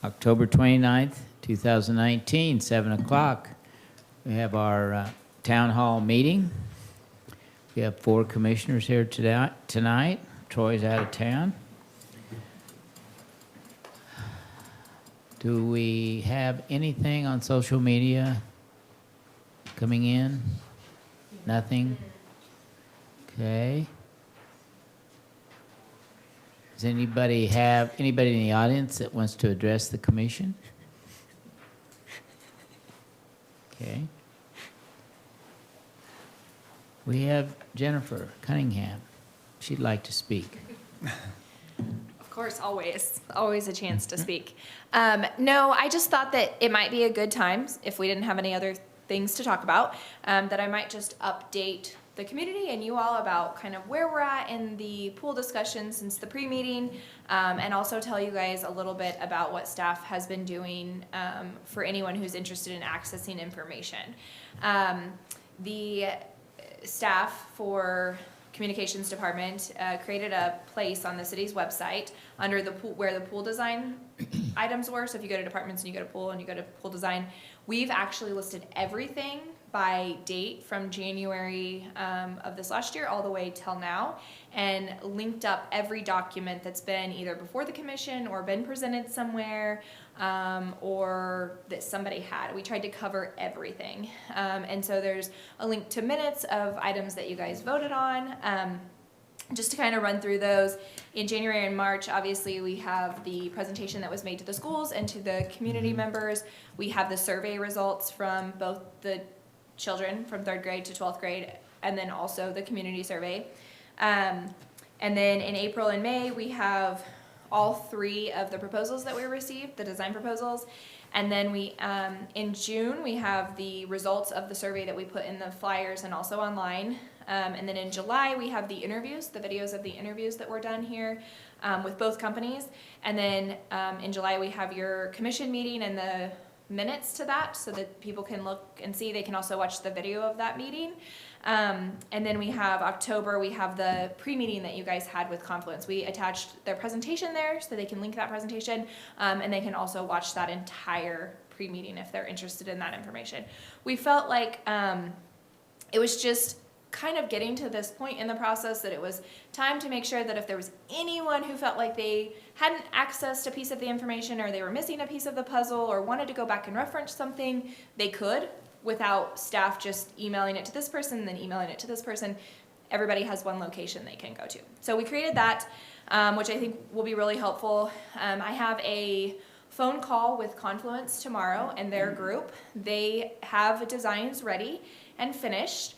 October 29th, 2019, 7 o'clock. We have our town hall meeting. We have 4 commissioners here tonight. Troy's out of town. Do we have anything on social media coming in? Nothing? Okay. Does anybody in the audience that wants to address the commission? Okay. We have Jennifer Cunningham. She'd like to speak. Of course, always a chance to speak. No, I just thought that it might be a good time, if we didn't have any other things to talk about, that I might just update the community and you all about kind of where we're at in the pool discussion since the pre-meeting, and also tell you guys a little bit about what staff has been doing for anyone who's interested in accessing information. The staff for communications department created a place on the city's website under the pool, where the pool design items were. So if you go to departments and you go to pool and you go to pool design, we've actually listed everything by date from January of this last year all the way till now, and linked up every document that's been either before the commission or been presented somewhere, or that somebody had. We tried to cover everything. And so there's a link to minutes of items that you guys voted on. Just to kind of run through those, in January and March, obviously we have the presentation that was made to the schools and to the community members. We have the survey results from both the children from 3rd grade to 12th grade, and then also the community survey. And then in April and May, we have all 3 of the proposals that we received, the design proposals. And then we, in June, we have the results of the survey that we put in the flyers and also online. And then in July, we have the interviews, the videos of the interviews that were done here with both companies. And then in July, we have your commission meeting and the minutes to that so that people can look and see. They can also watch the video of that meeting. And then we have October, we have the pre-meeting that you guys had with Confluence. We attached their presentation there so they can link that presentation, and they can also watch that entire pre-meeting if they're interested in that information. We felt like it was just kind of getting to this point in the process that it was time to make sure that if there was anyone who felt like they hadn't accessed a piece of the information, or they were missing a piece of the puzzle, or wanted to go back and reference something, they could, without staff just emailing it to this person, then emailing it to this person. Everybody has one location they can go to. So we created that, which I think will be really helpful. I have a phone call with Confluence tomorrow and their group. They have designs ready and finished.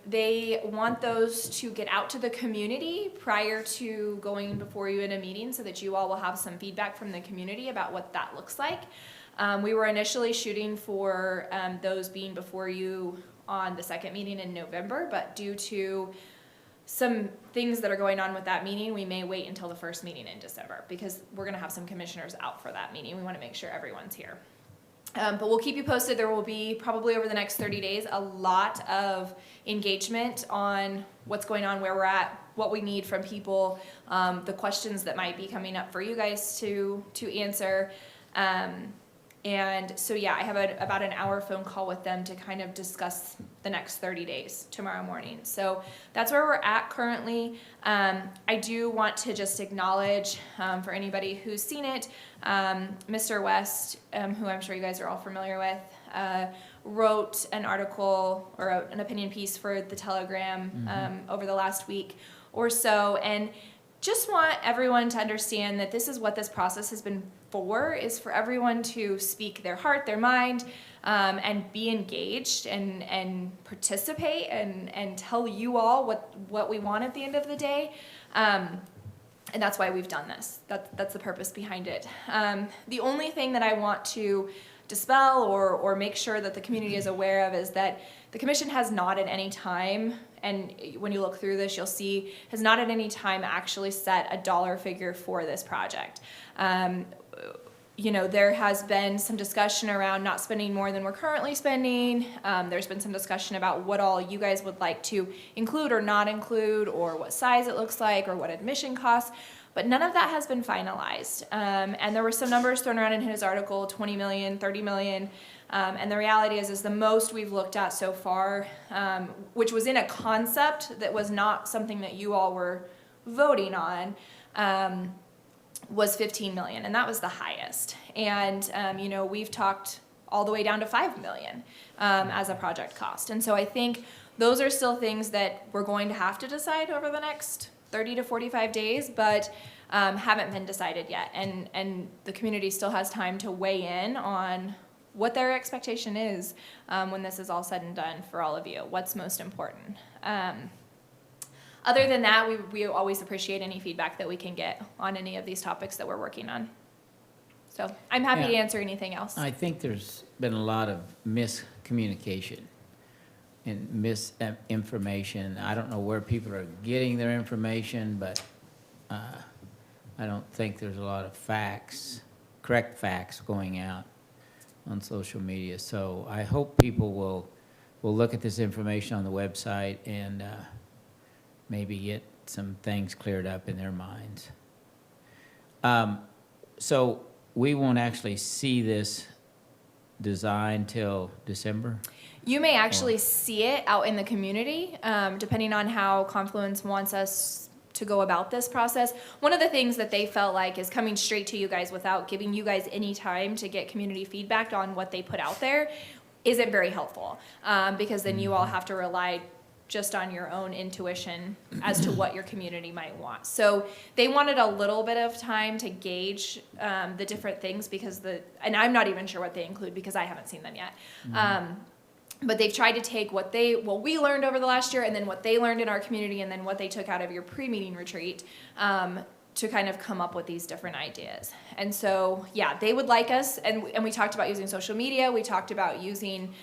They want those to get out to the community prior to going before you in a meeting so that you all will have some feedback from the community about what that looks like. We were initially shooting for those being before you on the 2nd meeting in November, but due to some things that are going on with that meeting, we may wait until the 1st meeting in December because we're going to have some commissioners out for that meeting. We want to make sure everyone's here. But we'll keep you posted. There will be probably over the next 30 days a lot of engagement on what's going on, where we're at, what we need from people, the questions that might be coming up for you guys to answer. And so yeah, I have about an hour phone call with them to kind of discuss the next 30 days tomorrow morning. So that's where we're at currently. I do want to just acknowledge for anybody who's seen it, Mr. West, who I'm sure you guys are all familiar with, wrote an article or an opinion piece for the Telegram over the last week or so, and just want everyone to understand that this is what this process has been for, is for everyone to speak their heart, their mind, and be engaged and participate and tell you all what we want at the end of the day. And that's why we've done this. That's the purpose behind it. The only thing that I want to dispel or make sure that the community is aware of is that the commission has not at any time, and when you look through this, you'll see, has not at any time actually set a dollar figure for this project. You know, there has been some discussion around not spending more than we're currently spending. There's been some discussion about what all you guys would like to include or not include, or what size it looks like, or what admission costs. But none of that has been finalized. And there were some numbers thrown around in his article, 20 million, 30 million. And the reality is the most we've looked at so far, which was in a concept that was not something that you all were voting on, was 15 million, and that was the highest. And, we've talked all the way down to 5 million as a project cost. And so I think those are still things that we're going to have to decide over the next 30 to 45 days, but haven't been decided yet. And the community still has time to weigh in on what their expectation is when this is all said and done for all of you, what's most important. Other than that, we always appreciate any feedback that we can get on any of these topics that we're working on. So I'm happy to answer anything else. I think there's been a lot of miscommunication and misinformation. I don't know where people are getting their information, but I don't think there's a lot of correct facts going out on social media. So I hope people will look at this information on the website and maybe get some things cleared up in their minds. So we won't actually see this design till December? You may actually see it out in the community, depending on how Confluence wants us to go about this process. One of the things that they felt like is coming straight to you guys without giving you guys any time to get community feedback on what they put out there isn't very helpful, because then you all have to rely just on your own intuition as to what your community might want. So they wanted a little bit of time to gauge the different things because and I'm not even sure what they include because I haven't seen them yet. But they've tried to take what we learned over the last year and then what they learned in our community and then what they took out of your pre-meeting retreat to kind of come up with these different ideas. And so, yeah, they would like us, and we talked about using social media, we talked about using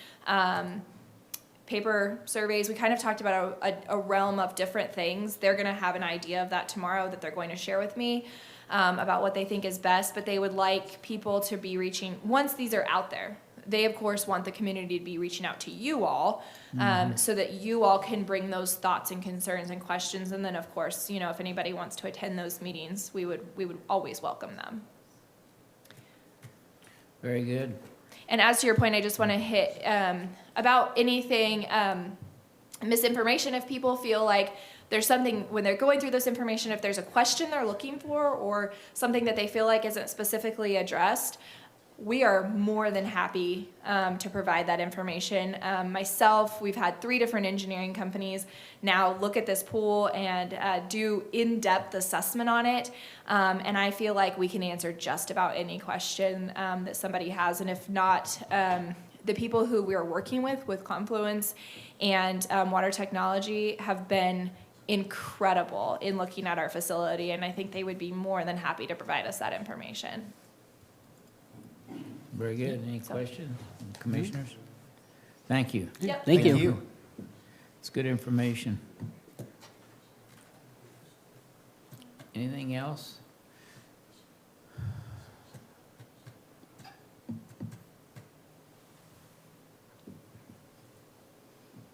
paper surveys, we kind of talked about a realm of different things. They're gonna have an idea of that tomorrow that they're going to share with me about what they think is best, but they would like people to be reaching, once these are out there, they of course want the community to be reaching out to you all so that you all can bring those thoughts and concerns and questions. And then of course, if anybody wants to attend those meetings, we would always welcome them. Very good. And as to your point, I just want to hit about anything misinformation. If people feel like there's something when they're going through this information, if there's a question they're looking for or something that they feel like isn't specifically addressed, we are more than happy to provide that information. Myself, we've had 3 different engineering companies now look at this pool and do in-depth assessment on it. And I feel like we can answer just about any question that somebody has. And if not, the people who we are working with Confluence and Water Technology have been incredible in looking at our facility. And I think they would be more than happy to provide us that information. Very good. Any questions, commissioners? Thank you. Yep. Thank you. It's good information. Anything else?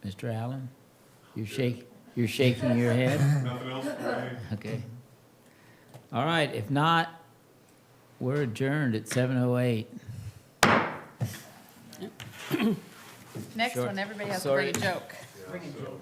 Mr. Allen, you're shaking your head? Nothing else for me. Okay. All right, if not, we're adjourned at 7:08. Next Sure. one, everybody has to Sorry. bring a joke. Yeah, so-